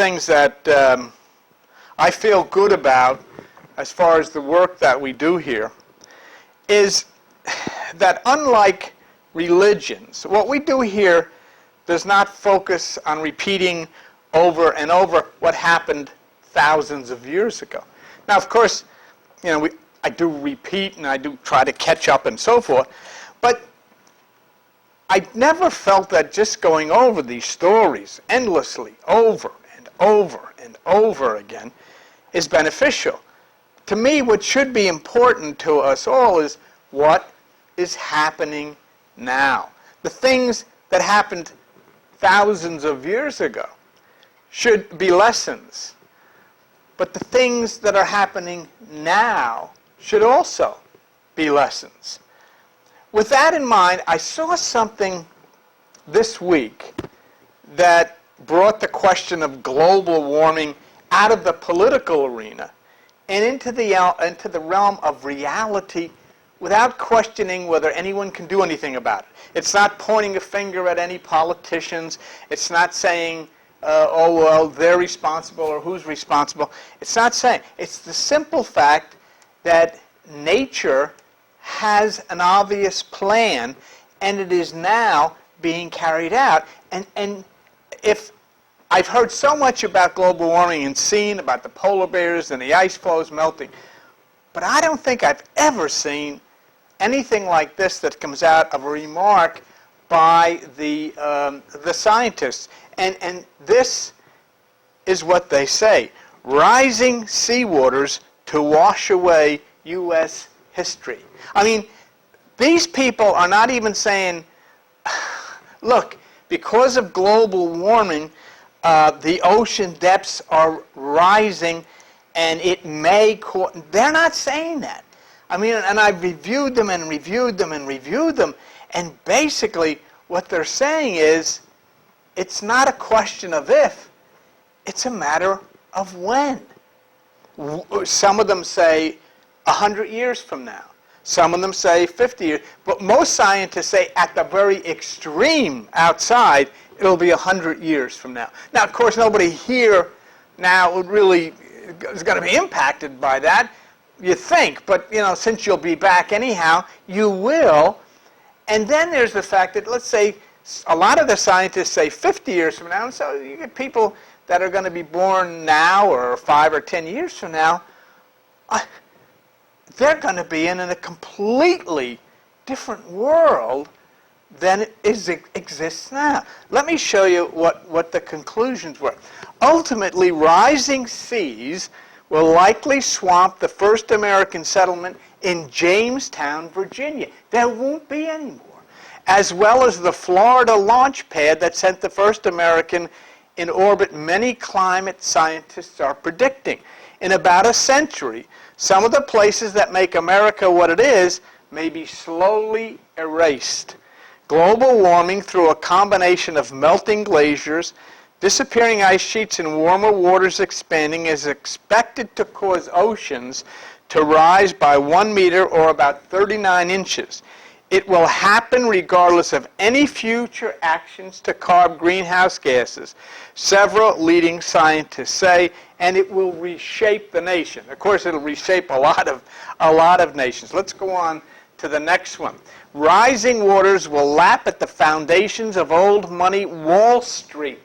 things that I feel good about as far as the work that we do here is that unlike religions, what we do here does not focus on repeating over and over what happened thousands of years ago. Now, of course, I do repeat and I do try to catch up and so forth, but I never felt that just going over these stories endlessly, over and over and over again, is beneficial. To me, what should be important to us all is what is happening now. The things that happened thousands of years ago should be lessons. But the things that are happening now should also be lessons. With that in mind, I saw something this week that brought the question of global warming out of the political arena and into the realm of reality without questioning whether anyone can do anything about it. It's not pointing a finger at any politicians. It's not saying, oh, well, they're responsible or who's responsible. It's not saying. It's the simple fact that nature has an obvious plan, and it is now being carried out. And if I've heard so much about global warming and seen about the polar bears and the ice floes melting, but I don't think I've ever seen anything like this that comes out of a remark by the scientists. And this is what they say: rising seawaters to wash away U.S. history. I mean, these people are not even saying, look, because of global warming, the ocean depths are rising and it may cause... They're not saying that. I mean, and I've reviewed them and reviewed them and reviewed them, and basically what they're saying is it's not a question of if, it's a matter of when. Some of them say 100 years from now. Some of them say 50 years. But most scientists say at the very extreme outside, it'll be 100 years from now. Now, of course, nobody here now really is going to be impacted by that, you think. But, since you'll be back anyhow, you will. And then there's the fact that, let's say, a lot of the scientists say 50 years from now. And so you get people that are going to be born now or 5 or 10 years from now. They're going to be in a completely different world than it exists now. Let me show you what the conclusions were. Ultimately, rising seas will likely swamp the first American settlement in Jamestown, Virginia. There won't be any more. As well as the Florida launch pad that sent the first American in orbit, many climate scientists are predicting. In about a century, some of the places that make America what it is may be slowly erased. Global warming through a combination of melting glaciers, disappearing ice sheets, and warmer waters expanding is expected to cause oceans to rise by 1 meter or about 39 inches. It will happen regardless of any future actions to curb greenhouse gases, several leading scientists say, and it will reshape the nation. Of course, it'll reshape a lot of nations. Let's go on to the next one. Rising waters will lap at the foundations of old money Wall Street.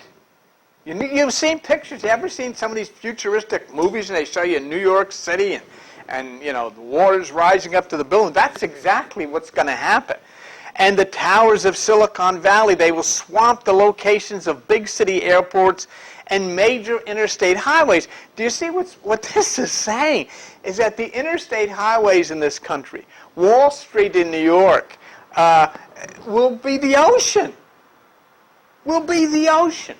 You've seen pictures. You ever seen some of these futuristic movies and they show you New York City and the water's rising up to the building? That's exactly what's going to happen. And the towers of Silicon Valley, they will swamp the locations of big city airports and major interstate highways. Do you see what this is saying? Is that the interstate highways in this country, Wall Street in New York, will be the ocean. Will be the ocean.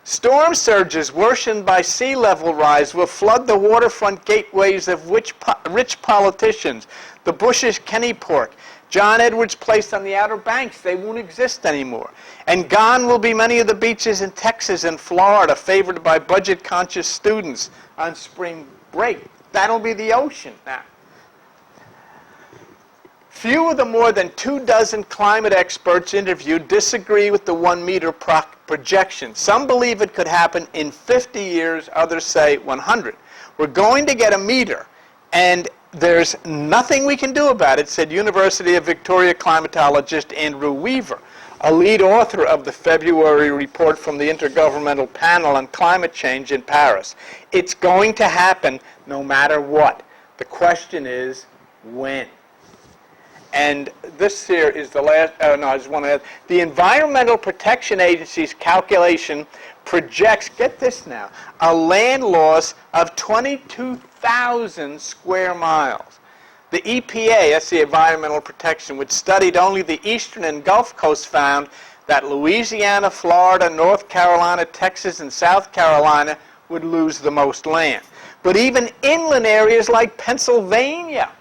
Storm surges worsened by sea level rise will flood the waterfront gateways of rich politicians. The Bush's Kenny Pork, John Edwards Place on the Outer Banks, they won't exist anymore. And gone will be many of the beaches in Texas and Florida favored by budget-conscious students on spring break. That'll be the ocean now. Few of the more than 24 climate experts interviewed disagree with the 1 meter projection. Some believe it could happen in 50 years, others say 100. We're going to get a meter, and there's nothing we can do about it, said University of Victoria climatologist Andrew Weaver, a lead author of the February report from the Intergovernmental Panel on Climate Change in Paris. It's going to happen no matter what. The question is, when? And this here is the last, I just want to add, the Environmental Protection Agency's calculation projects, get this now, a land loss of 22,000 square miles. The EPA, that's the Environmental Protection, which studied only the eastern and Gulf Coast, found that Louisiana, Florida, North Carolina, Texas, and South Carolina would lose the most land. But even inland areas like Pennsylvania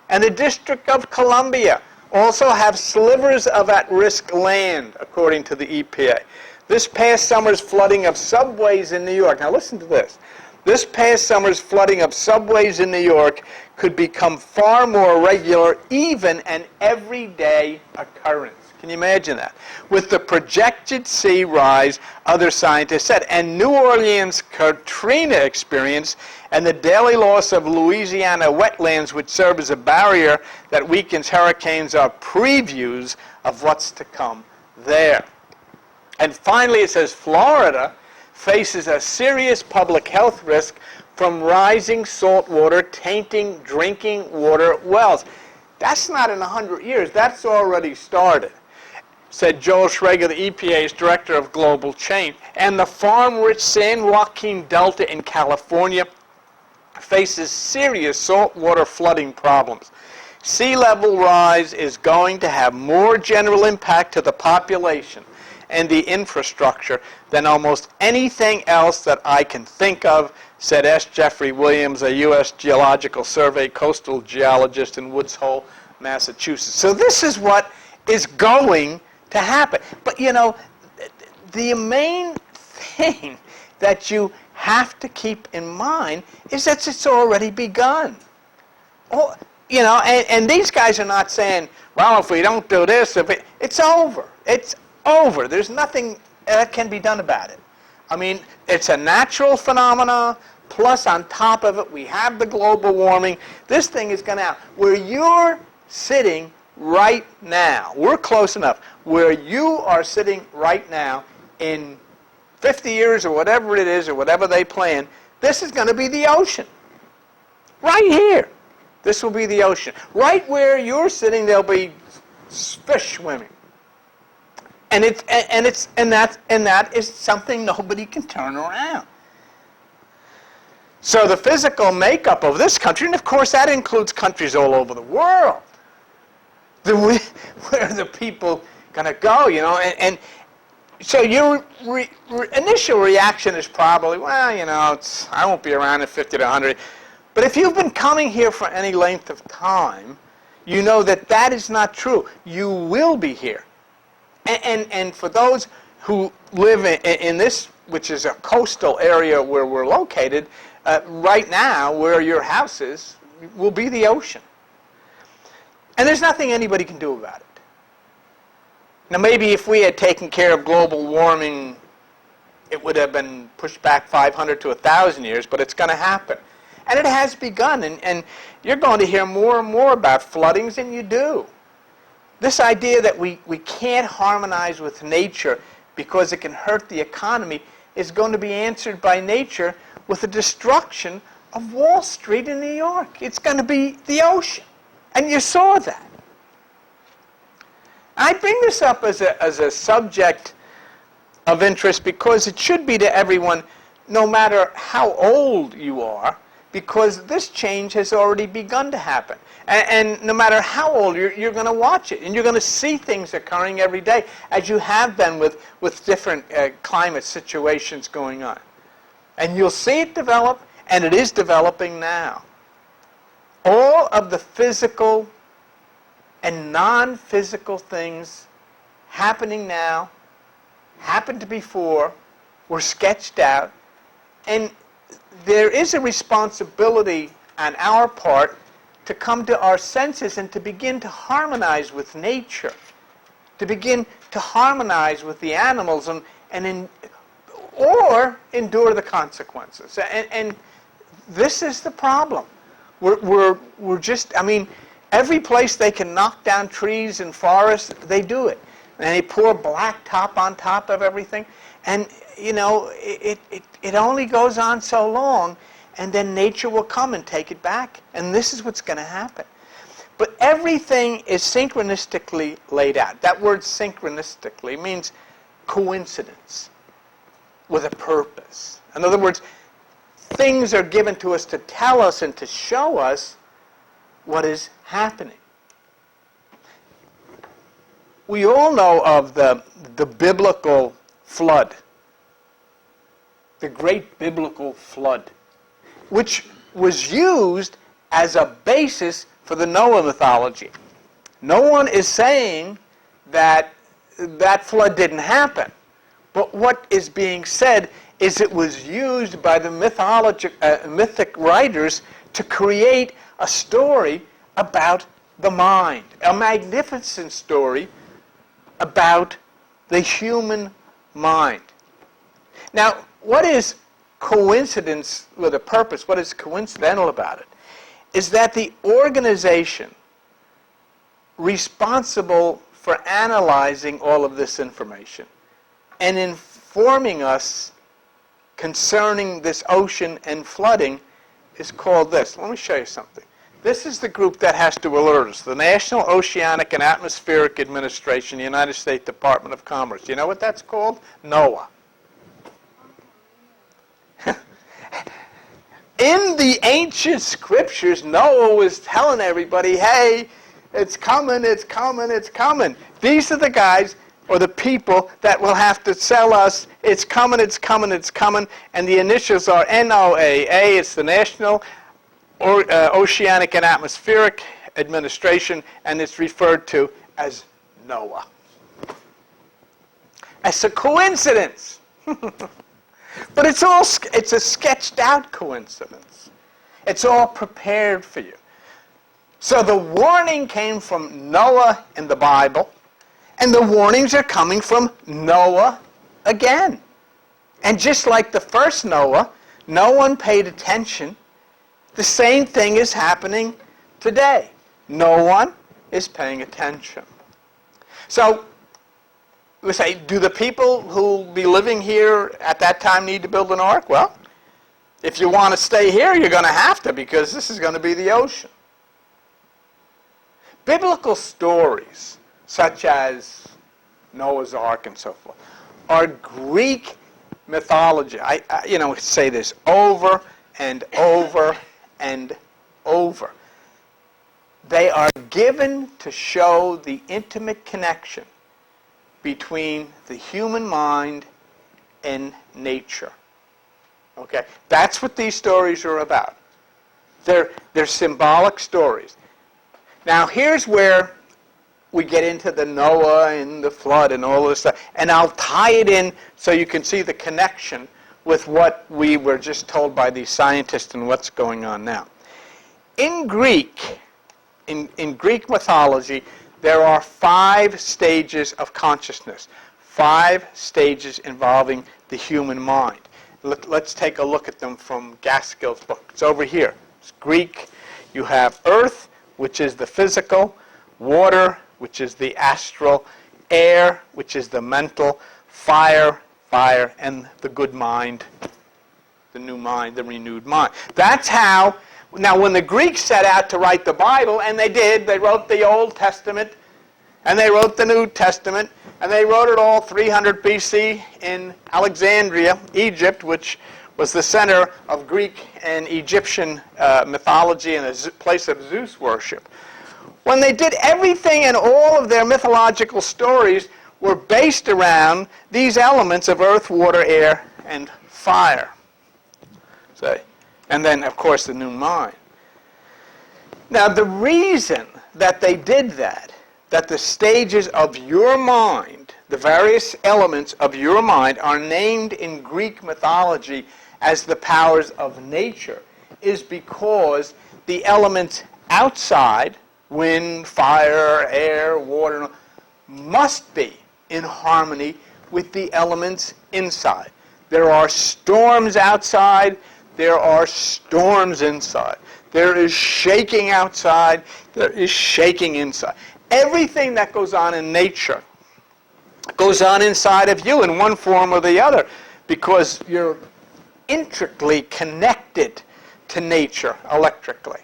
and the District of Columbia also have slivers of at-risk land, according to the EPA. This past summer's flooding of subways in New York, now listen to this. This past summer's flooding of subways in New York could become far more regular, even an everyday occurrence. Can you imagine that? With the projected sea rise, other scientists said, and New Orleans' Katrina experience, and the daily loss of Louisiana wetlands, which serve as a barrier that weakens hurricanes, are previews of what's to come there. And finally, it says Florida faces a serious public health risk from rising salt water tainting drinking water wells. That's not in 100 years. That's already started, said Joel Schrager, the EPA's Director of Global Change. And the farm-rich San Joaquin Delta in California faces serious saltwater flooding problems. Sea level rise is going to have more general impact to the population and the infrastructure than almost anything else that I can think of, said S. Jeffrey Williams, a U.S. Geological Survey coastal geologist in Woods Hole, Massachusetts. So this is what is going to happen. But you know, the main thing that you have to keep in mind is that it's already begun. Oh, you know, and these guys are not saying, well, if we don't do this, it's over. It's over. There's nothing that can be done about it. I mean, it's a natural phenomenon, plus on top of it, we have the global warming. This thing is going to happen. Where you're sitting right now, we're close enough, where you are sitting right now in 50 years or whatever it is or whatever they plan, this is going to be the ocean. Right here. This will be the ocean. Right where you're sitting, there'll be fish swimming. And that is something nobody can turn around. So the physical makeup of this country, and of course that includes countries all over the world, where are the people going to go, you know? And so your initial reaction is probably, well, you know, I won't be around in 50 to 100. But if you've been coming here for any length of time, you know that that is not true. You will be here. And for those who live in this, which is a coastal area where we're located, right now, where your house is, will be the ocean. And there's nothing anybody can do about it. Now, maybe if we had taken care of global warming, it would have been pushed back 500 to 1,000 years, but it's going to happen. And it has begun, and you're going to hear more and more about floodings, and you do. This idea that we can't harmonize with nature because it can hurt the economy is going to be answered by nature with the destruction of Wall Street in New York. It's going to be the ocean. And you saw that. I bring this up as a subject of interest because it should be to everyone, no matter how old you are, because this change has already begun to happen. And no matter how old you're going to watch it, and you're going to see things occurring every day, as you have been with different climate situations going on. And you'll see it develop, and it is developing now. All of the physical and non-physical things happening now, happened before, were sketched out, and there is a responsibility on our part to come to our senses and to begin to harmonize with nature, to begin to harmonize with the animals or endure the consequences. And this is the problem. We're just, I mean, every place they can knock down trees and forests, they do it. And they pour blacktop on top of everything. And, you know, it only goes on so long, and then nature will come and take it back. And this is what's going to happen. But everything is synchronistically laid out. That word synchronistically means coincidence with a purpose. In other words, things are given to us to tell us and to show us what is happening. We all know of the biblical flood, the great biblical flood, which was used as a basis for the Noah mythology. No one is saying that that flood didn't happen. But what is being said is it was used by the mythic writers to create a story about the mind, a magnificent story about the human mind. Now, what is coincidence with a purpose, what is coincidental about it, is that the organization responsible for analyzing all of this information and informing us concerning this ocean and flooding is called this. Let me show you something. This is the group that has to alert us, the National Oceanic and Atmospheric Administration, United States Department of Commerce. You know what that's called? NOAA. In the ancient scriptures, Noah was telling everybody, hey, it's coming, it's coming, it's coming. These are the guys or the people that will have to tell us it's coming, it's coming, it's coming. And the initials are NOAA. It's the National Oceanic and Atmospheric Administration, and it's referred to as NOAA. It's a coincidence. But it's a sketched out coincidence. It's all prepared for you. So the warning came from Noah in the Bible, and the warnings are coming from Noah again. And just like the first Noah, no one paid attention. The same thing is happening today. No one is paying attention. So we say, do the people who will be living here at that time need to build an ark? Well, if you want to stay here, you're going to have to, because this is going to be the ocean. Biblical stories, such as Noah's Ark and so forth, are Greek mythology. I say this over and over and over. They are given to show the intimate connection between the human mind and nature. Okay? That's what these stories are about. They're symbolic stories. Now, here's where we get into the Noah and the flood and all this stuff. And I'll tie it in so you can see the connection with what we were just told by these scientists and what's going on now. In Greek, in Greek mythology, there are 5 stages of consciousness, 5 stages involving the human mind. Let's take a look at them from Gaskell's book. It's over here. It's Greek. You have earth, which is the physical, water, which is the astral, air, which is the mental, fire, and the good mind, the new mind, the renewed mind. That's how. Now, when the Greeks set out to write the Bible, and they did, they wrote the Old Testament, and they wrote the New Testament, and they wrote it all 300 BC in Alexandria, Egypt, which was the center of Greek and Egyptian mythology and a place of Zeus worship. When they did everything, and all of their mythological stories were based around these elements of earth, water, air, and fire. And then, of course, the new mind. Now, the reason that they did that the stages of your mind, the various elements of your mind, are named in Greek mythology as the powers of nature, is because the elements outside, wind, fire, air, water, must be in harmony with the elements inside. There are storms outside, there are storms inside. There is shaking outside, there is shaking inside. Everything that goes on in nature goes on inside of you in one form or the other, because you're intricately connected to nature electrically.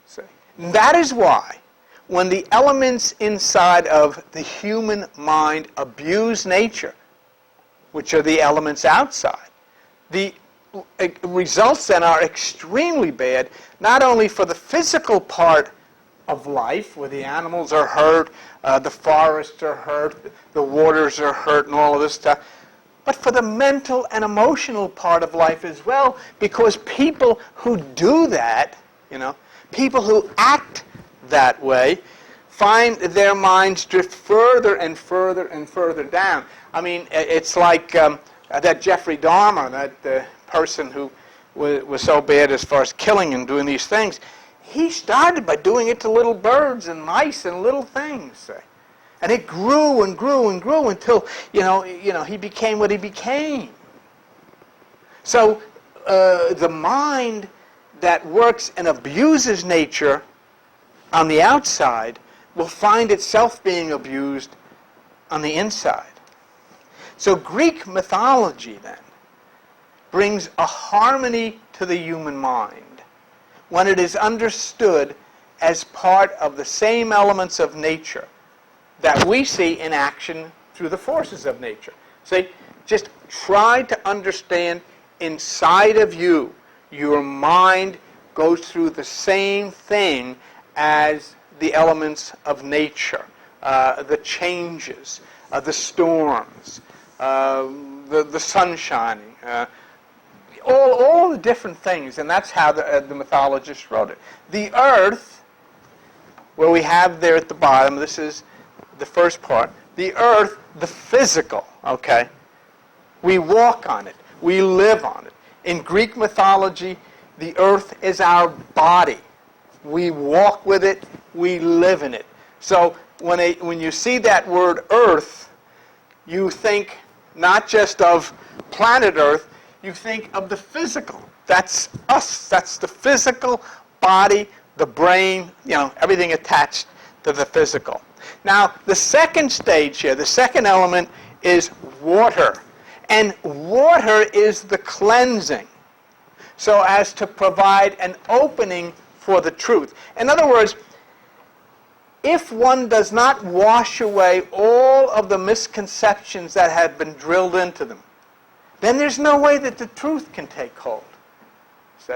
See? That is why when the elements inside of the human mind abuse nature, which are the elements outside, the results then are extremely bad, not only for the physical part of life, where the animals are hurt, the forests are hurt, the waters are hurt, and all of this stuff, but for the mental and emotional part of life as well, because people who do that, people who act that way, find their minds drift further and further and further down. I mean, it's like that Jeffrey Dahmer, that person who was so bad as far as killing and doing these things. He started by doing it to little birds and mice and little things, and it grew and grew and grew until he became what he became. So the mind that works and abuses nature on the outside will find itself being abused on the inside. So Greek mythology then brings a harmony to the human mind when it is understood as part of the same elements of nature that we see in action through the forces of nature. See, just try to understand inside of you, your mind goes through the same thing as the elements of nature, the changes, the storms, the sun shining, all the different things, and that's how the mythologists wrote it. The earth, where we have there at the bottom, this is the first part, the earth, the physical, okay? We walk on it. We live on it. In Greek mythology, the earth is our body. We walk with it. We live in it. So when you see that word earth, you think not just of planet Earth, you think of the physical. That's us. That's the physical body, the brain, everything attached to the physical. Now, the second stage here, the second element is water. And water is the cleansing, so as to provide an opening for the truth. In other words, if one does not wash away all of the misconceptions that have been drilled into them, then there's no way that the truth can take hold. See?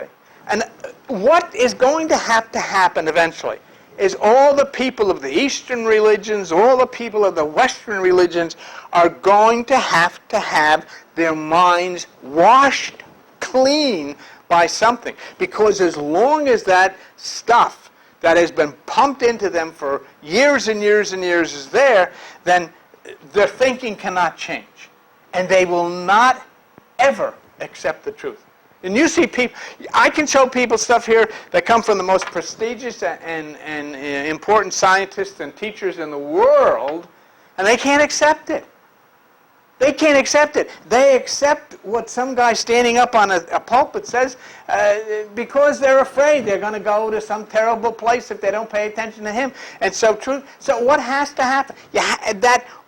And what is going to happen eventually is all the people of the Eastern religions, all the people of the Western religions are going to have their minds washed clean by something. Because as long as that stuff that has been pumped into them for years and years and years is there, then their thinking cannot change. And they will not ever accept the truth. And you see people, I can show people stuff here that come from the most prestigious and important scientists and teachers in the world, and they can't accept it. They can't accept it. They accept what some guy standing up on a pulpit says because they're afraid they're going to go to some terrible place if they don't pay attention to him. And so what has to happen?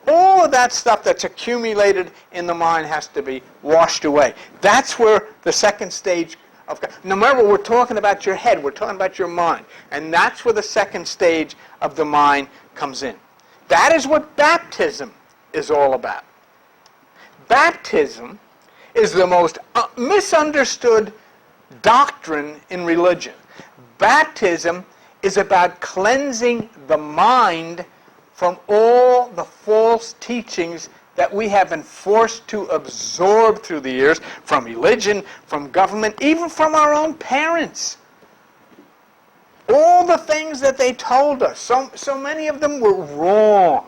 All of that stuff that's accumulated in the mind has to be washed away. That's where the second stage of... Now remember, we're talking about your head. We're talking about your mind. And that's where the second stage of the mind comes in. That is what baptism is all about. Baptism is the most misunderstood doctrine in religion. Baptism is about cleansing the mind from all the false teachings that we have been forced to absorb through the years, from religion, from government, even from our own parents. All the things that they told us, so many of them were wrong.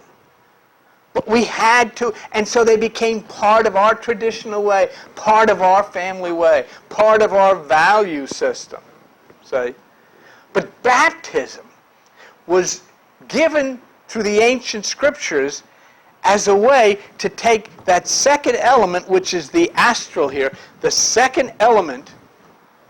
But we had to, and so they became part of our traditional way, part of our family way, part of our value system. See? But baptism was given through the ancient scriptures as a way to take that second element, which is the astral here, the second element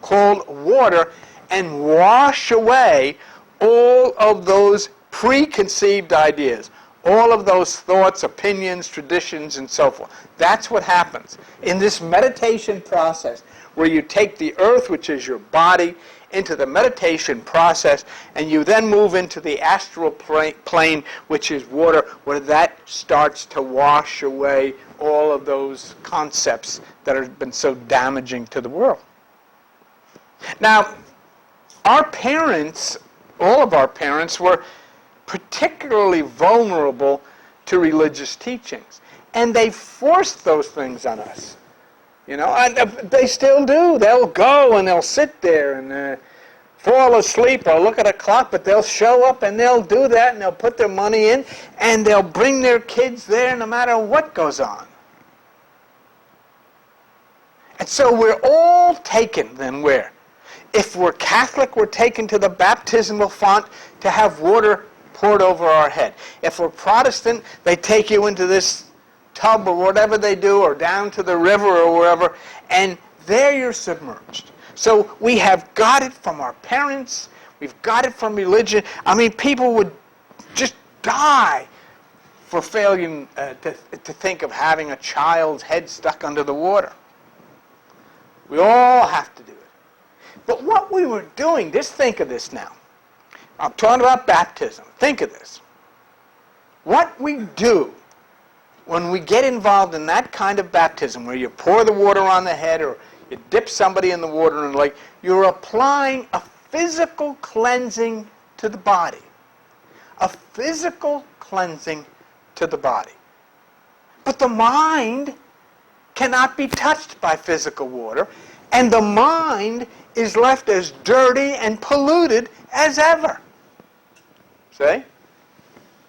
called water, and wash away all of those preconceived ideas, all of those thoughts, opinions, traditions, and so forth. That's what happens in this meditation process, where you take the earth, which is your body, into the meditation process, and you then move into the astral plane, which is water, where that starts to wash away all of those concepts that have been so damaging to the world. Now, our parents, all of our parents, were particularly vulnerable to religious teachings, and they forced those things on us. You know, and they still do. They'll go and they'll sit there and fall asleep or look at a clock, but they'll show up and they'll do that, and they'll put their money in, and they'll bring their kids there no matter what goes on. And so we're all taken then where? If we're Catholic, we're taken to the baptismal font to have water poured over our head. If we're Protestant, they take you into this tub or whatever they do, or down to the river or wherever, and there you're submerged. So we have got it from our parents, we've got it from religion. I mean, people would just die for failing to think of having a child's head stuck under the water. We all have to do it. But what we were doing, just think of this now. I'm talking about baptism. Think of this. What we do when we get involved in that kind of baptism, where you pour the water on the head or you dip somebody in the water in the lake, you're applying a physical cleansing to the body. A physical cleansing to the body. But the mind cannot be touched by physical water, and the mind is left as dirty and polluted as ever. See?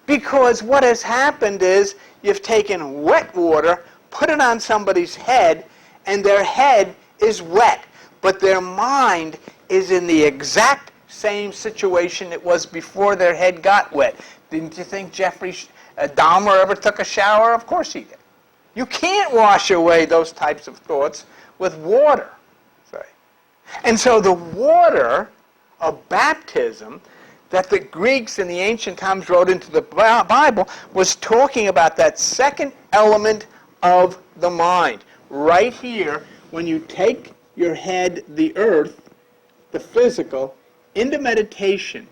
Because what has happened is you've taken wet water, put it on somebody's head, and their head is wet, but their mind is in the exact same situation it was before their head got wet. Didn't you think Jeffrey Dahmer ever took a shower? Of course he did. You can't wash away those types of thoughts with water. See? And so the water of baptism that the Greeks in the ancient times wrote into the Bible was talking about that second element of the mind. Right here, when you take your head, the earth, the physical, into meditation,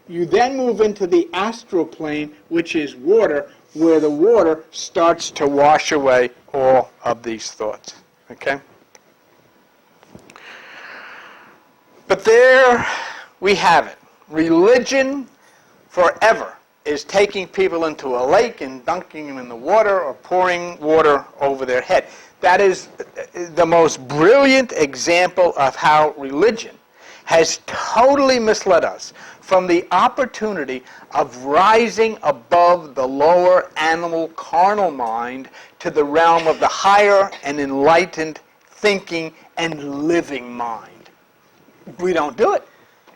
you then move into the astral plane, which is water, where the water starts to wash away all of these thoughts. Okay? But there we have it. Religion forever is taking people into a lake and dunking them in the water or pouring water over their head. That is the most brilliant example of how religion has totally misled us from the opportunity of rising above the lower animal carnal mind to the realm of the higher and enlightened thinking and living mind. We don't do it.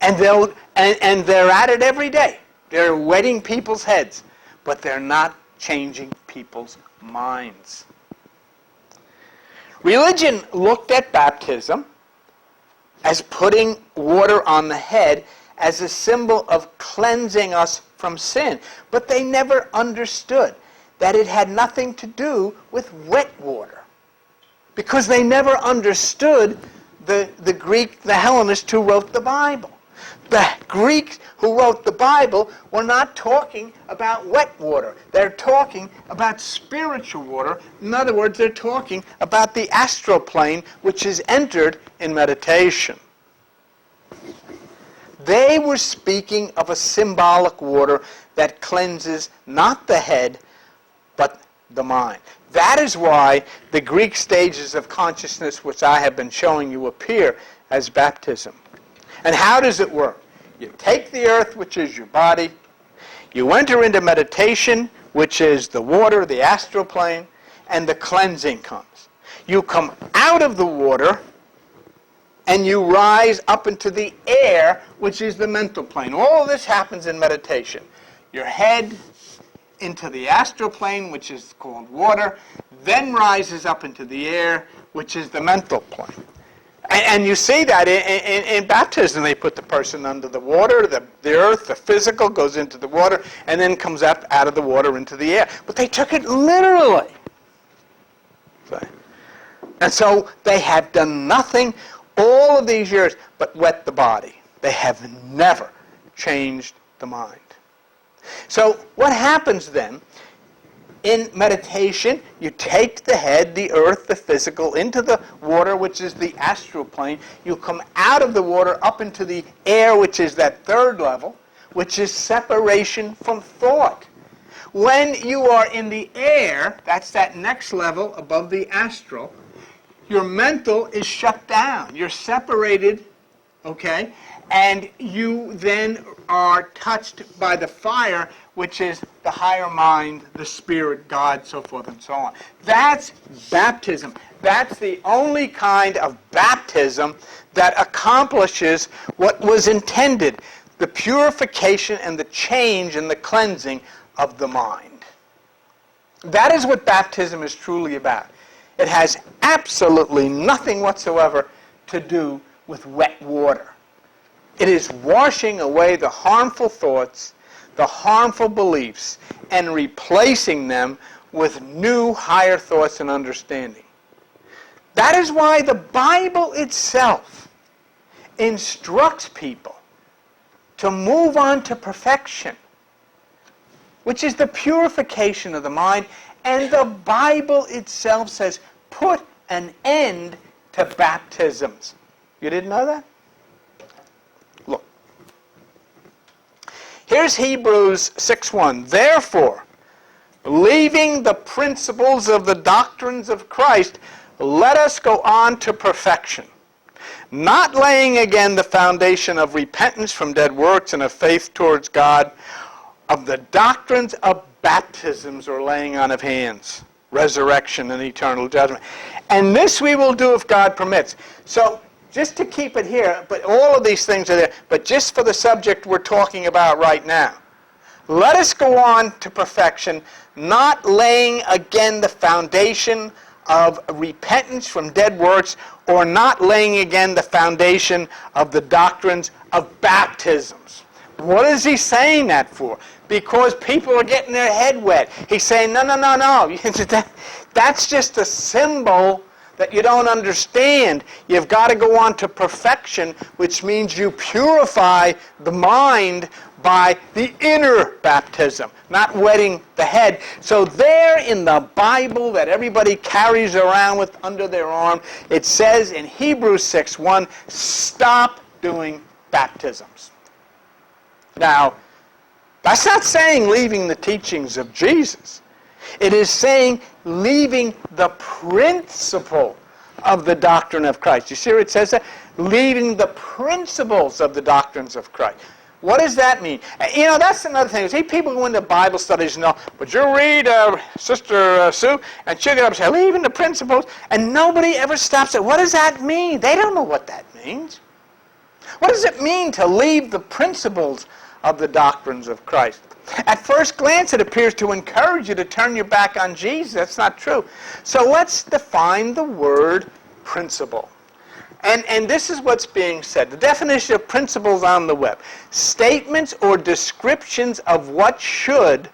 And they're at it every day. They're wetting people's heads, but they're not changing people's minds. Religion looked at baptism as putting water on the head as a symbol of cleansing us from sin. But they never understood that it had nothing to do with wet water, because they never understood the Greek, the Hellenists who wrote the Bible. The Greeks who wrote the Bible were not talking about wet water. They're talking about spiritual water. In other words, they're talking about the astral plane, which is entered in meditation. They were speaking of a symbolic water that cleanses not the head, but the mind. That is why the Greek stages of consciousness, which I have been showing you, appear as baptism. And how does it work? You take the earth, which is your body. You enter into meditation, which is the water, the astral plane, and the cleansing comes. You come out of the water, and you rise up into the air, which is the mental plane. All of this happens in meditation. Your head into the astral plane, which is called water, then rises up into the air, which is the mental plane. And you see that in baptism. They put the person under the water, the earth, the physical goes into the water, and then comes up out of the water into the air. But they took it literally. And so they have done nothing all of these years but wet the body. They have never changed the mind. So what happens then? In meditation, you take the head, the earth, the physical, into the water, which is the astral plane. You come out of the water up into the air, which is that third level, which is separation from thought. When you are in the air, that's that next level above the astral, your mental is shut down. You're separated, okay? And you then are touched by the fire, which is the higher mind, the spirit, God, so forth and so on. That's baptism. That's the only kind of baptism that accomplishes what was intended, the purification and the change and the cleansing of the mind. That is what baptism is truly about. It has absolutely nothing whatsoever to do with wet water. It is washing away the harmful thoughts, the harmful beliefs, and replacing them with new, higher thoughts and understanding. That is why the Bible itself instructs people to move on to perfection, which is the purification of the mind. And the Bible itself says, put an end to baptisms. You didn't know that? Look. Here's Hebrews 6:1. Therefore, leaving the principles of the doctrines of Christ, let us go on to perfection, not laying again the foundation of repentance from dead works and of faith towards God, of the doctrines of baptisms or laying on of hands, resurrection and eternal judgment. And this we will do if God permits. So, just to keep it here, but all of these things are there, but just for the subject we're talking about right now. Let us go on to perfection, not laying again the foundation of repentance from dead works, or not laying again the foundation of the doctrines of baptisms. What is he saying that for? Because people are getting their head wet. He's saying, no. That's just a symbol that you don't understand. You've got to go on to perfection, which means you purify the mind by the inner baptism, not wetting the head. So there in the Bible that everybody carries around with under their arm, it says in Hebrews 6:1, stop doing baptisms. Now, that's not saying leaving the teachings of Jesus. It is saying leaving the principle of the doctrine of Christ. You see where it says that? Leaving the principles of the doctrines of Christ. What does that mean? You know, that's another thing. See, people go into Bible studies and all, but you read Sister Sue, and she'll get up and say, leaving the principles, and nobody ever stops it. What does that mean? They don't know what that means. What does it mean to leave the principles of the doctrines of Christ? At first glance, it appears to encourage you to turn your back on Jesus. That's not true. So let's define the word principle. And this is what's being said. The definition of principles on the web. Statements or descriptions of what should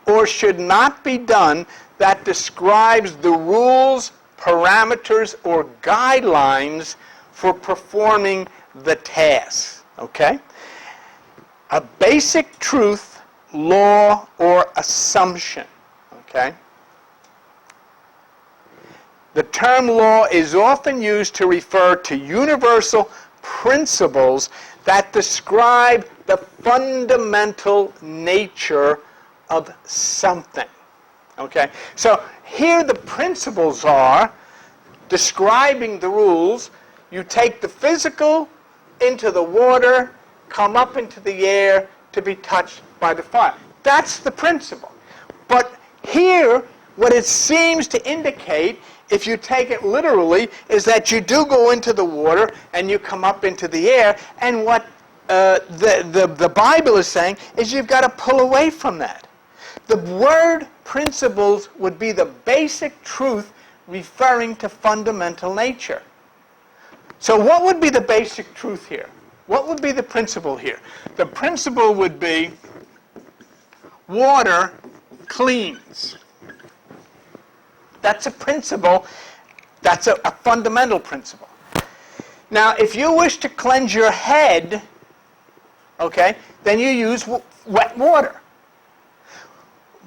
or should not be done that describes the rules, parameters, or guidelines for performing the task. Okay? A basic truth, law, or assumption. Okay? The term law is often used to refer to universal principles that describe the fundamental nature of something. Okay? So here the principles are describing the rules. You take the physical into the water, come up into the air to be touched by the fire. That's the principle. But here what it seems to indicate, if you take it literally, is that you do go into the water and you come up into the air, and what the Bible is saying is you've got to pull away from that. The word principles would be the basic truth referring to fundamental nature. So what would be the basic truth here? What would be the principle here? The principle would be water cleans. That's a principle. That's a fundamental principle. Now, if you wish to cleanse your head, okay, then you use wet water.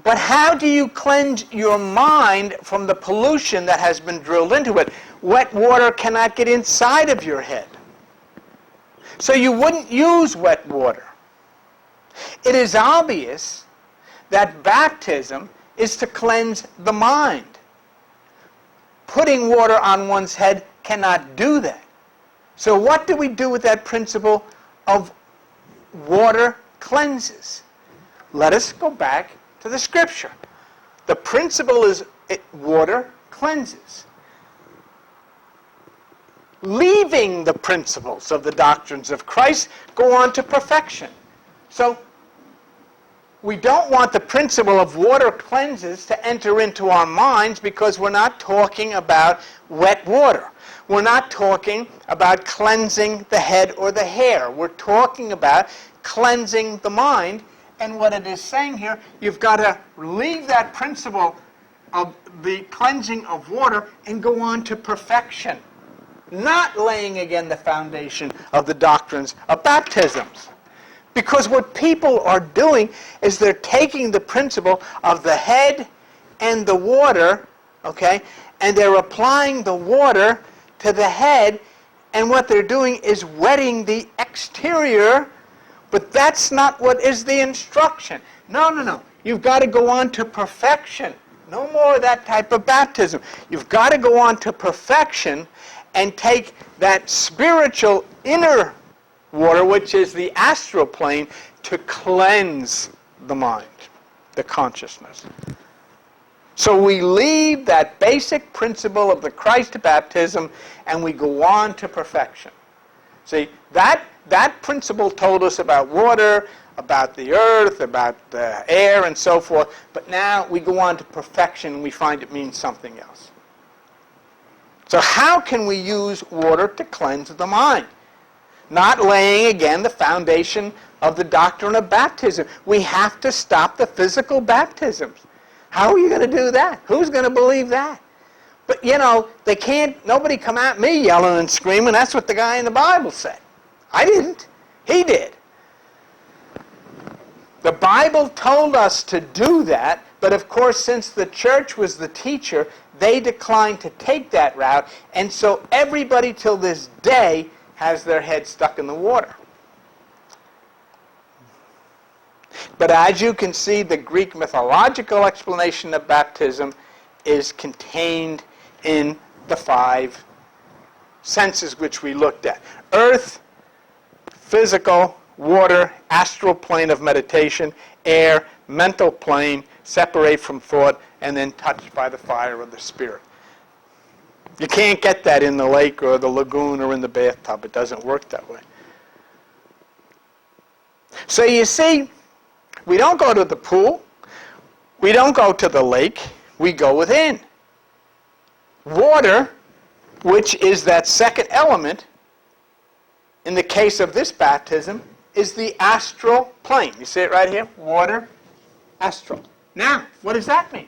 But how do you cleanse your mind from the pollution that has been drilled into it? Wet water cannot get inside of your head. So you wouldn't use wet water. It is obvious that baptism is to cleanse the mind. Putting water on one's head cannot do that. So what do we do with that principle of water cleanses? Let us go back to the Scripture. The principle is water cleanses. Leaving the principles of the doctrines of Christ, go on to perfection. So we don't want the principle of water cleanses to enter into our minds, because we're not talking about wet water. We're not talking about cleansing the head or the hair. We're talking about cleansing the mind. And what it is saying here, you've got to leave that principle of the cleansing of water and go on to perfection. Not laying again the foundation of the doctrines of baptisms. Because what people are doing is they're taking the principle of the head and the water, okay, and they're applying the water to the head, and what they're doing is wetting the exterior, but that's not what is the instruction. No. You've got to go on to perfection. No more of that type of baptism. You've got to go on to perfection and take that spiritual inner water, which is the astral plane, to cleanse the mind, the consciousness. So we leave that basic principle of the Christ baptism and we go on to perfection. See, that principle told us about water, about the earth, about the air, and so forth, but now we go on to perfection and we find it means something else. So how can we use water to cleanse the mind? Not laying, again, the foundation of the doctrine of baptism. We have to stop the physical baptisms. How are you going to do that? Who's going to believe that? But, nobody come at me yelling and screaming. That's what the guy in the Bible said. I didn't. He did. The Bible told us to do that, but of course, since the church was the teacher, they declined to take that route, and so everybody till this day has their head stuck in the water. But as you can see, the Greek mythological explanation of baptism is contained in the 5 senses which we looked at. Earth, physical, water, astral plane of meditation, air, mental plane, separate from thought, and then touched by the fire of the Spirit. You can't get that in the lake or the lagoon or in the bathtub. It doesn't work that way. So you see, we don't go to the pool. We don't go to the lake. We go within. Water, which is that second element, in the case of this baptism, is the astral plane. You see it right here? Water, astral. Now, what does that mean?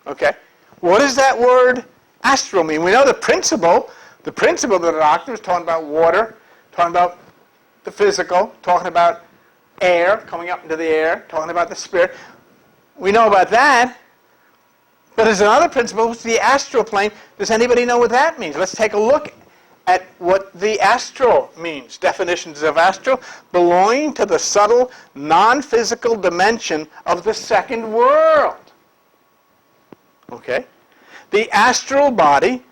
Okay. What does that word astral mean? We know the principle of the doctrine is talking about water, talking about the physical, talking about air, coming up into the air, talking about the Spirit. We know about that. But there's another principle, which is the astral plane. Does anybody know what that means? Let's take a look at what the astral means. Definitions of astral: belonging to the subtle, non-physical dimension of the second world. Okay? The astral body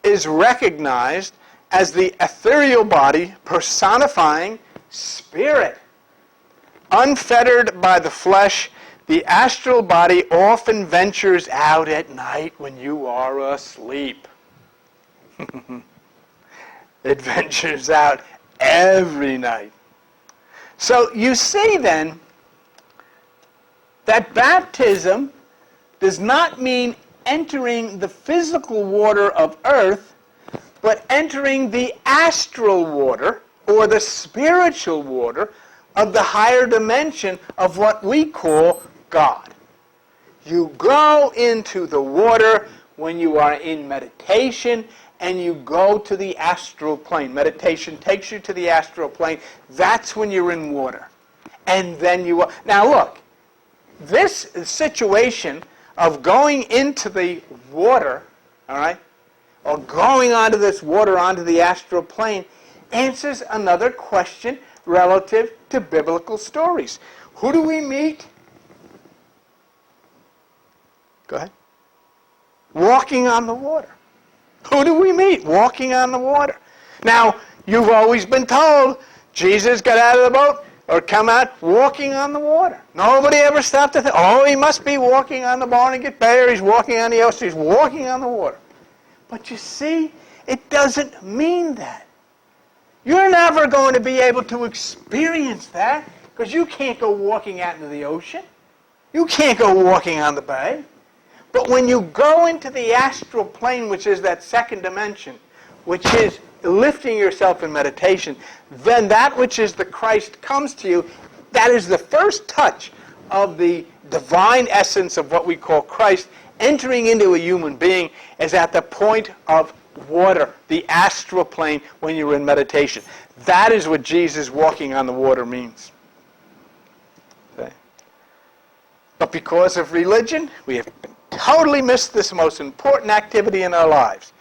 is recognized as the ethereal body personifying spirit, unfettered by the flesh, The astral body often ventures out at night when you are asleep. It ventures out every night. So you see then that baptism does not mean entering the physical water of earth, but entering the astral water or the spiritual water of the higher dimension of what we call God. You go into the water when you are in meditation, and you go to the astral plane. Meditation takes you to the astral plane. That's when you're in water. And then you are. Now look, this situation of going into the water, all right, or going onto this water, onto the astral plane, answers another question relative to biblical stories. Who do we meet? Go ahead. Walking on the water. Who do we meet walking on the water? Now, you've always been told Jesus got out of the boat or come out walking on the water. Nobody ever stopped to think, oh, he must be walking on the Barnegat Bay, or he's walking on the ocean. He's walking on the water. But you see, it doesn't mean that. You're never going to be able to experience that because you can't go walking out into the ocean. You can't go walking on the bay. But when you go into the astral plane, which is that second dimension, which is lifting yourself in meditation, then that which is the Christ comes to you. That is the first touch of the divine essence of what we call Christ entering into a human being is at the point of water, the astral plane, when you're in meditation. That is what Jesus walking on the water means. Okay. But because of religion, we have totally missed this most important activity in our lives,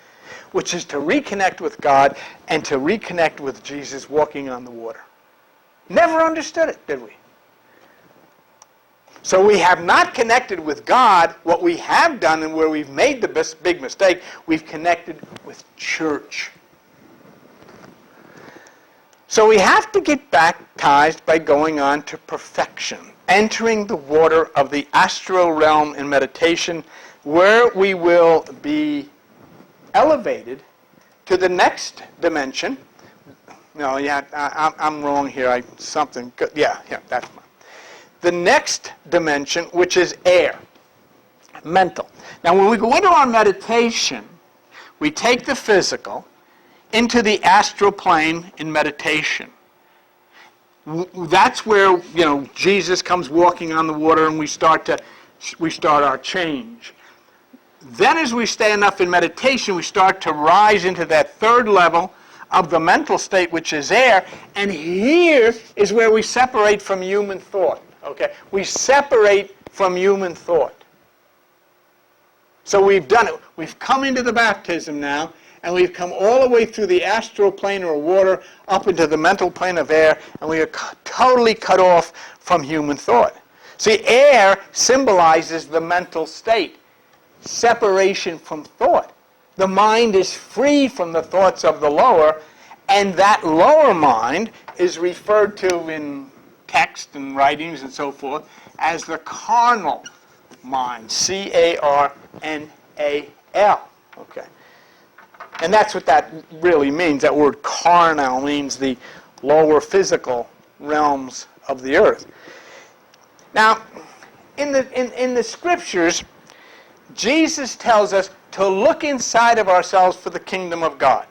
which is to reconnect with God and to reconnect with Jesus walking on the water. Never understood it, did we? So we have not connected with God. What we have done and where we've made the big mistake, we've connected with church. So we have to get baptized by going on to perfection, entering the water of the astral realm in meditation, where we will be elevated to the next dimension. No, yeah, I'm wrong here. Yeah, that's mine. The next dimension, which is air, mental. Now, when we go into our meditation, we take the physical into the astral plane in meditation. That's where, Jesus comes walking on the water and we start our change. Then as we stay enough in meditation, we start to rise into that third level of the mental state, which is air, and here is where we separate from human thought. Okay? We separate from human thought. So we've done it. We've come into the baptism now, and we've come all the way through the astral plane or water up into the mental plane of air, and we are totally cut off from human thought. See, air symbolizes the mental state, separation from thought. The mind is free from the thoughts of the lower, and that lower mind is referred to in text and writings and so forth as the carnal mind, C-A-R-N-A-L. Okay. And that's what that really means. That word carnal means the lower physical realms of the earth. Now, in the scriptures, Jesus tells us to look inside of ourselves for the kingdom of God.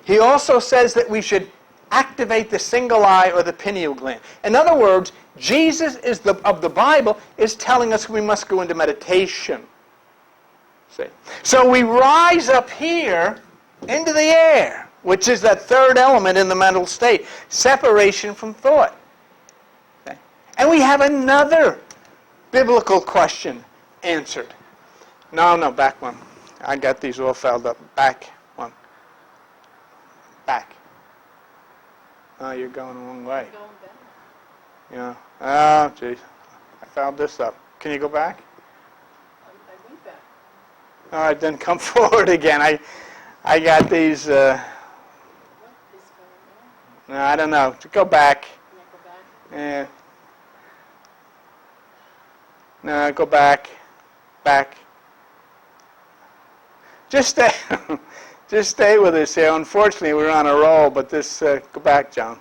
He also says that we should activate the single eye or the pineal gland. In other words, Jesus of the Bible is telling us we must go into meditation. See? So we rise up here into the air, which is that third element in the mental state, separation from thought. Okay? And we have another biblical question answered. No, back one. I got these all fouled up. Back one. Back. Oh, you're going the wrong way. Going back. Yeah. Oh, geez. I fouled this up. Can you go back? I went back. All right, then come forward again. I got these. What is going on? No, I don't know. Go back. Can I go back? Yeah. No, go back. Back. Just stay. Just stay with us here. Unfortunately, we're on a roll, but this, go back, John.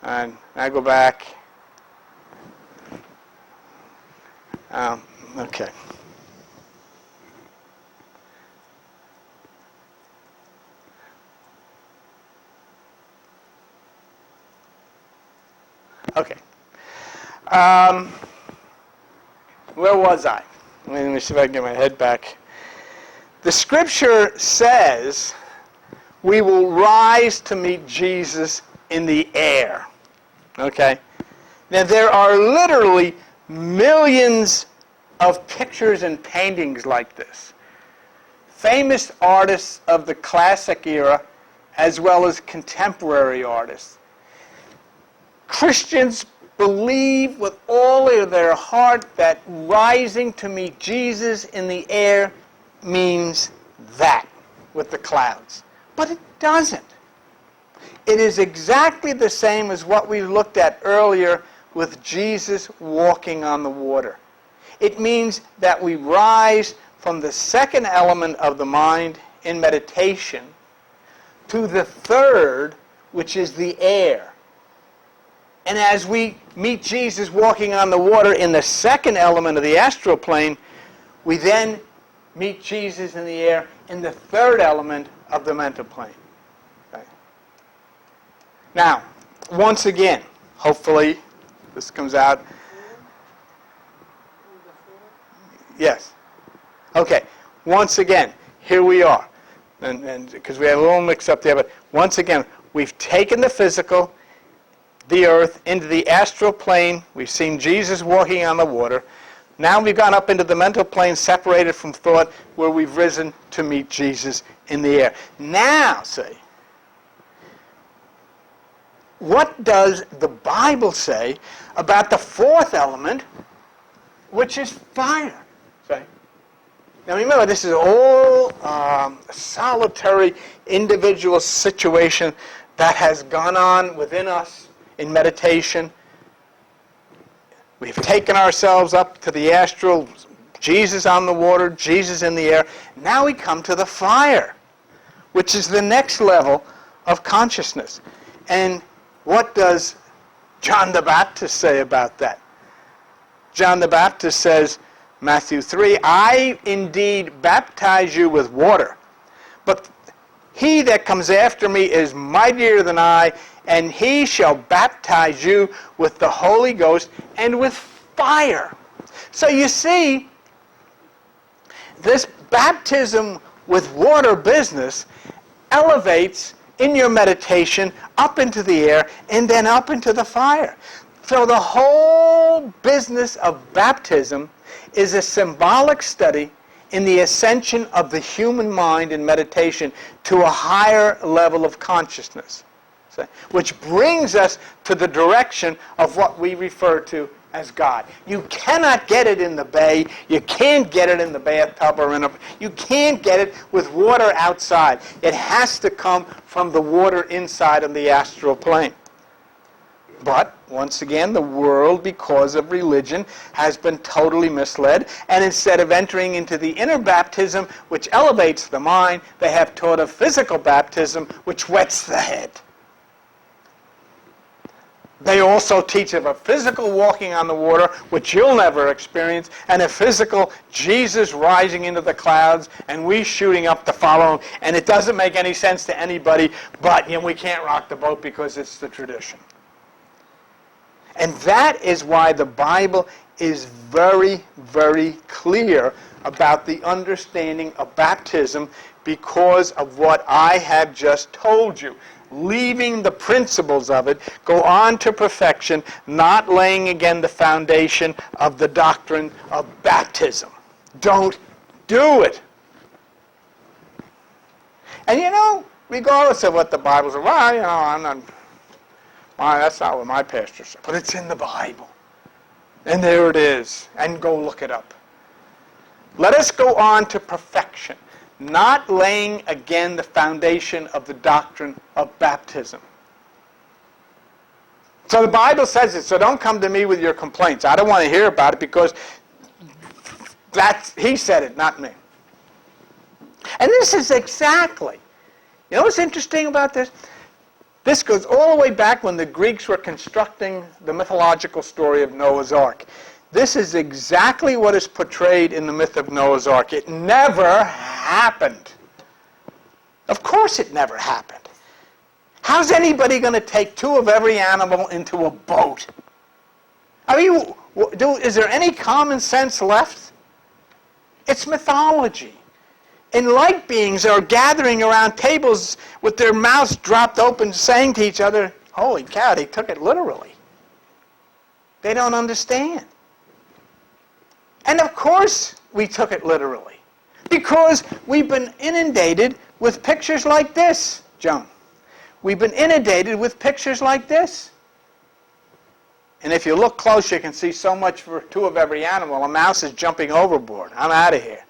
And now go back. Okay. Okay. Where was I? Let me see if I can get my head back. The scripture says we will rise to meet Jesus in the air. Okay? Now, there are literally millions of pictures and paintings like this. Famous artists of the classic era, as well as contemporary artists. Christians believe with all of their heart that rising to meet Jesus in the air means that with the clouds. But it doesn't. It is exactly the same as what we looked at earlier with Jesus walking on the water. It means that we rise from the second element of the mind in meditation to the third, which is the air. And as we meet Jesus walking on the water in the second element of the astral plane, we then meet Jesus in the air in the third element of the mental plane. Okay. Now, once again, hopefully this comes out. Yes. Okay. Once again, here we are. And because we have a little mix up there, but once again, we've taken the physical, the earth, into the astral plane. We've seen Jesus walking on the water. Now we've gone up into the mental plane, separated from thought, where we've risen to meet Jesus in the air. Now, see, what does the Bible say about the fourth element, which is fire? See? Now remember, this is all a solitary, individual situation that has gone on within us in meditation. We've taken ourselves up to the astral, Jesus on the water, Jesus in the air. Now we come to the fire, which is the next level of consciousness. And what does John the Baptist say about that? John the Baptist says, Matthew 3, I indeed baptize you with water, but he that comes after me is mightier than I, and he shall baptize you with the Holy Ghost and with fire. So you see, this baptism with water business elevates in your meditation up into the air and then up into the fire. So the whole business of baptism is a symbolic study in the ascension of the human mind in meditation to a higher level of consciousness, which brings us to the direction of what we refer to as God. You cannot get it in the bay. You can't get it in the bathtub or you can't get it with water outside. It has to come from the water inside of the astral plane. But, once again, the world, because of religion, has been totally misled. And instead of entering into the inner baptism, which elevates the mind, they have taught a physical baptism, which wets the head. They also teach of a physical walking on the water, which you'll never experience, and a physical Jesus rising into the clouds, and we shooting up to follow him. And it doesn't make any sense to anybody, but we can't rock the boat because it's the tradition. And that is why the Bible is very, very clear about the understanding of baptism, because of what I have just told you. Leaving the principles of it, go on to perfection, not laying again the foundation of the doctrine of baptism. Don't do it. And regardless of what the Bible says, I'm not... that's not what my pastor said. But it's in the Bible. And there it is. And go look it up. Let us go on to perfection, not laying again the foundation of the doctrine of baptism. So the Bible says it, so don't come to me with your complaints. I don't want to hear about it, because He said it, not me. And this is exactly, you know what's interesting about this? This goes all the way back when the Greeks were constructing the mythological story of Noah's Ark. This is exactly what is portrayed in the myth of Noah's Ark. It never happened. Of course it never happened. How's anybody going to take two of every animal into a boat? I mean, is there any common sense left? It's mythology. Enlightened beings are gathering around tables with their mouths dropped open, saying to each other, holy cow, they took it literally. They don't understand. And of course we took it literally, because we've been inundated with pictures like this, Joan. We've been inundated with pictures like this. And if you look close, you can see so much for two of every animal. A mouse is jumping overboard. I'm out of here.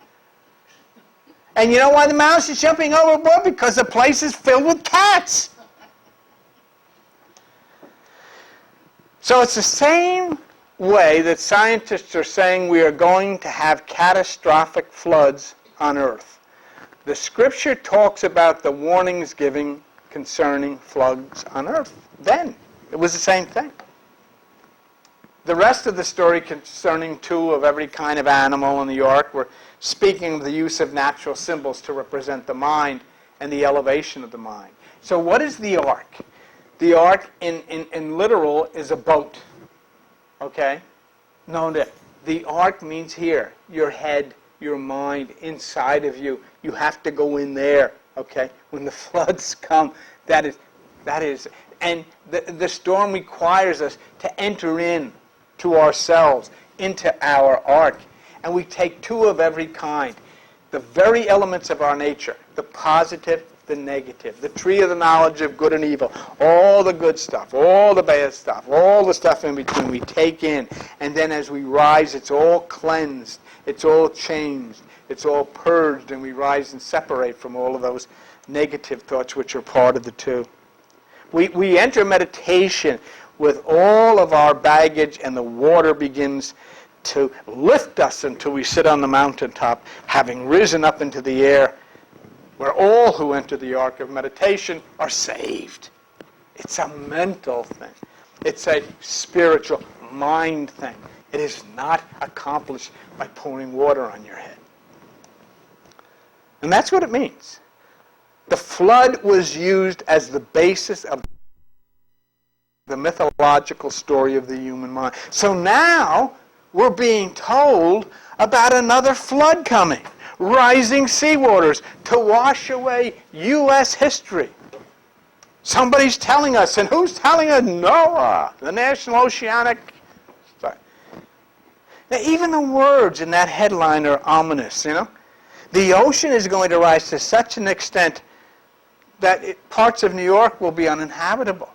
And you know why the mouse is jumping overboard? Because the place is filled with cats. So it's the same way that scientists are saying we are going to have catastrophic floods on Earth. The Scripture talks about the warnings given concerning floods on Earth. Then, it was the same thing. The rest of the story concerning two of every kind of animal in the ark were speaking of the use of natural symbols to represent the mind and the elevation of the mind. So what is the ark? The ark in literal is a boat. Okay? No, the ark means here, your head, your mind, inside of you. You have to go in there. Okay? When the floods come, that is, and the storm requires us to enter in to ourselves, into our ark. And we take two of every kind. The very elements of our nature, the positive, the negative, the tree of the knowledge of good and evil, all the good stuff, all the bad stuff, all the stuff in between we take in. And then as we rise, it's all cleansed, it's all changed, it's all purged, and we rise and separate from all of those negative thoughts which are part of the two. We enter meditation with all of our baggage, and the water begins to lift us until we sit on the mountaintop, having risen up into the air, where all who enter the ark of meditation are saved. It's a mental thing. It's a spiritual mind thing. It is not accomplished by pouring water on your head. And that's what it means. The flood was used as the basis of the mythological story of the human mind. So now we're being told about another flood coming, rising seawaters to wash away U.S. history. Somebody's telling us, and who's telling us? NOAA, the National Oceanic. Now, even the words in that headline are ominous, you know. The ocean is going to rise to such an extent that parts of New York will be uninhabitable.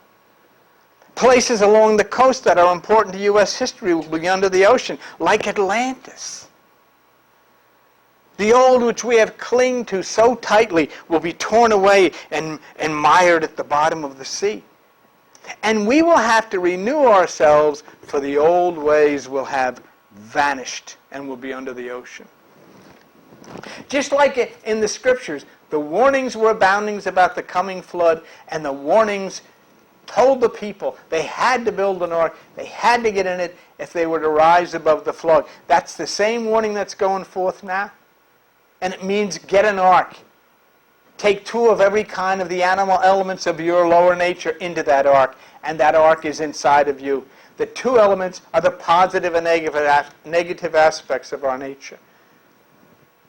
Places along the coast that are important to U.S. history will be under the ocean, like Atlantis. The old which we have clung to so tightly will be torn away and mired at the bottom of the sea. And we will have to renew ourselves, for the old ways will have vanished and will be under the ocean. Just like in the Scriptures, the warnings were aboundings about the coming flood, and the warnings told the people they had to build an ark, they had to get in it if they were to rise above the flood. That's the same warning that's going forth now. And it means get an ark. Take two of every kind of the animal elements of your lower nature into that ark, and that ark is inside of you. The two elements are the positive and negative aspects of our nature.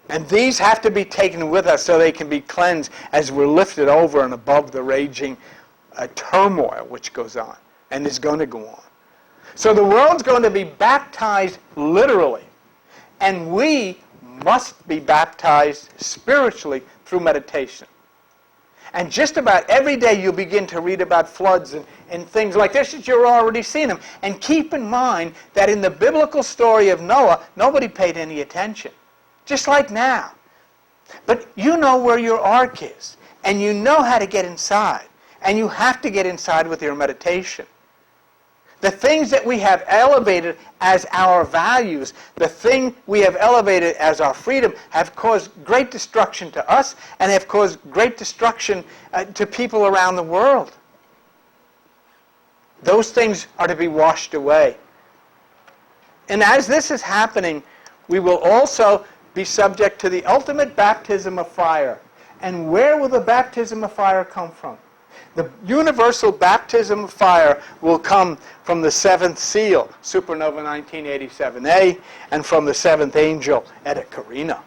And these have to be taken with us so they can be cleansed as we're lifted over and above the raging turmoil which goes on and is going to go on. So the world's going to be baptized literally, and we must be baptized spiritually through meditation. And just about every day you'll begin to read about floods and things like this that you're already seeing them. And keep in mind that in the biblical story of Noah, nobody paid any attention. Just like now. But you know where your ark is, and you know how to get inside. And you have to get inside with your meditation. The things that we have elevated as our values, the thing we have elevated as our freedom, have caused great destruction to us and have caused great destruction to people around the world. Those things are to be washed away. And as this is happening, we will also be subject to the ultimate baptism of fire. And where will the baptism of fire come from? The universal baptism of fire will come from the seventh seal, supernova 1987A, and from the seventh angel, Eta Carina.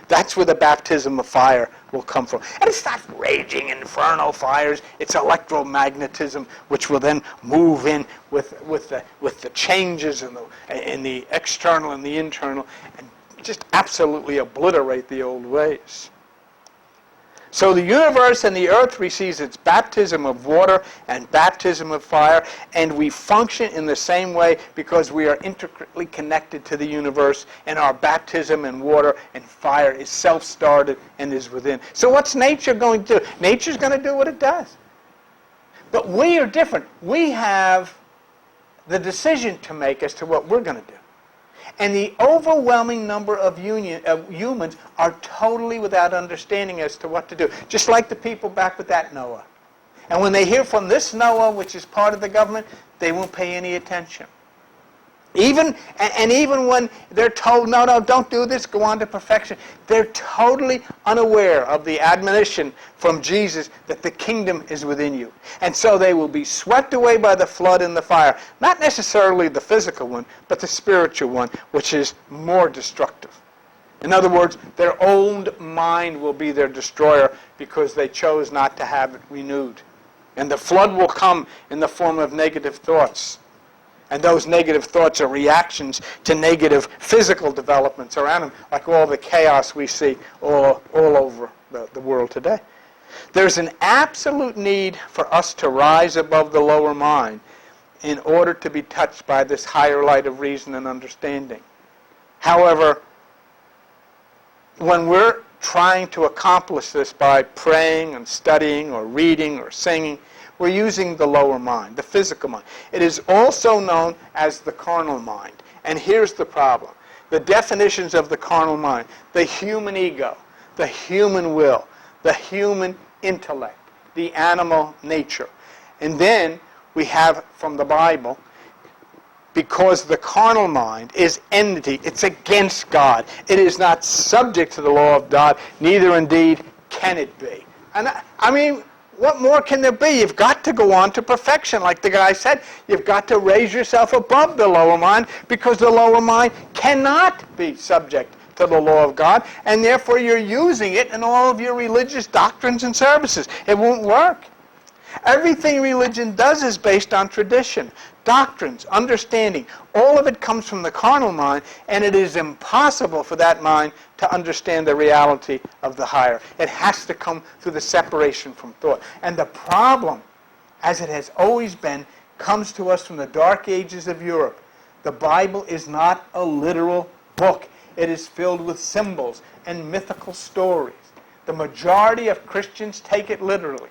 That's where the baptism of fire will come from. And it's not raging infernal fires. It's electromagnetism, which will then move in with the changes in the external and the internal, and just absolutely obliterate the old ways. So the universe and the earth receives its baptism of water and baptism of fire, and we function in the same way because we are intricately connected to the universe, and our baptism in water and fire is self-started and is within. So what's nature going to do? Nature's going to do what it does. But we are different. We have the decision to make as to what we're going to do. And the overwhelming number of humans are totally without understanding as to what to do. Just like the people back with that NOAA. And when they hear from this NOAA, which is part of the government, they won't pay any attention. Even when they're told, no, don't do this, go on to perfection, they're totally unaware of the admonition from Jesus that the kingdom is within you. And so they will be swept away by the flood and the fire. Not necessarily the physical one, but the spiritual one, which is more destructive. In other words, their own mind will be their destroyer because they chose not to have it renewed. And the flood will come in the form of negative thoughts. And those negative thoughts are reactions to negative physical developments around them, like all the chaos we see all over the world today. There's an absolute need for us to rise above the lower mind in order to be touched by this higher light of reason and understanding. However, when we're trying to accomplish this by praying and studying or reading or singing, we're using the lower mind, the physical mind. It is also known as the carnal mind. And here's the problem. The definitions of the carnal mind: the human ego, the human will, the human intellect, the animal nature. And then we have from the Bible, because the carnal mind is enmity, it's against God. It is not subject to the law of God, neither indeed can it be. And I mean, what more can there be? You've got to go on to perfection. Like the guy said, you've got to raise yourself above the lower mind, because the lower mind cannot be subject to the law of God, and therefore you're using it in all of your religious doctrines and services. It won't work. Everything religion does is based on tradition, doctrines, understanding. All of it comes from the carnal mind, and it is impossible for that mind to understand the reality of the higher. It has to come through the separation from thought. And the problem, as it has always been, comes to us from the dark ages of Europe. The Bible is not a literal book. It is filled with symbols and mythical stories. The majority of Christians take it literally.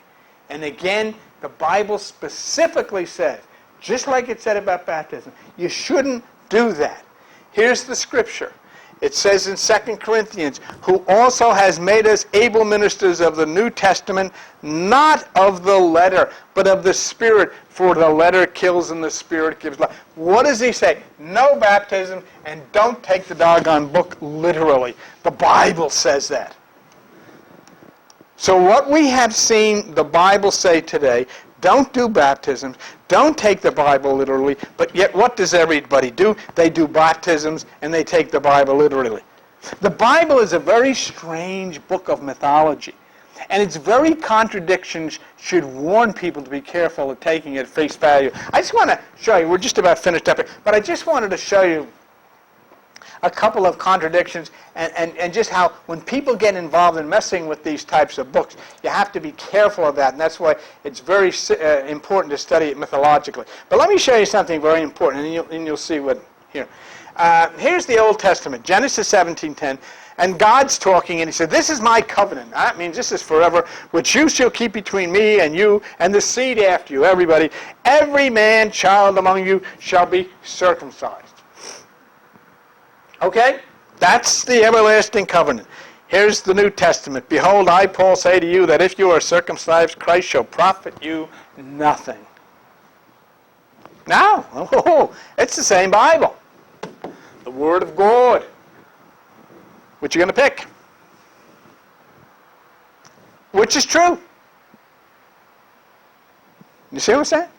And again, the Bible specifically says, just like it said about baptism, you shouldn't do that. Here's the scripture. It says in 2 Corinthians, who also has made us able ministers of the New Testament, not of the letter, but of the Spirit, for the letter kills and the Spirit gives life. What does he say? No baptism, and don't take the doggone book literally. The Bible says that. So what we have seen the Bible say today, don't do baptisms, don't take the Bible literally, but yet what does everybody do? They do baptisms and they take the Bible literally. The Bible is a very strange book of mythology, and its very contradictions should warn people to be careful of taking it at face value. I just want to show you, we're just about finished up here, but I just wanted to show you a couple of contradictions and just how when people get involved in messing with these types of books, you have to be careful of that, and that's why it's very important to study it mythologically. But let me show you something very important, and you'll see what here. Here's the Old Testament, Genesis 17:10, And God's talking, and he said, this is my covenant. That means this is forever, which you shall keep between me and you and the seed after you, everybody. Every man, child among you shall be circumcised. Okay? That's the everlasting covenant. Here's the New Testament. Behold, I, Paul, say to you that if you are circumcised, Christ shall profit you nothing. No. Oh, it's the same Bible. The Word of God. Which you going to pick? Which is true? You see what I'm saying?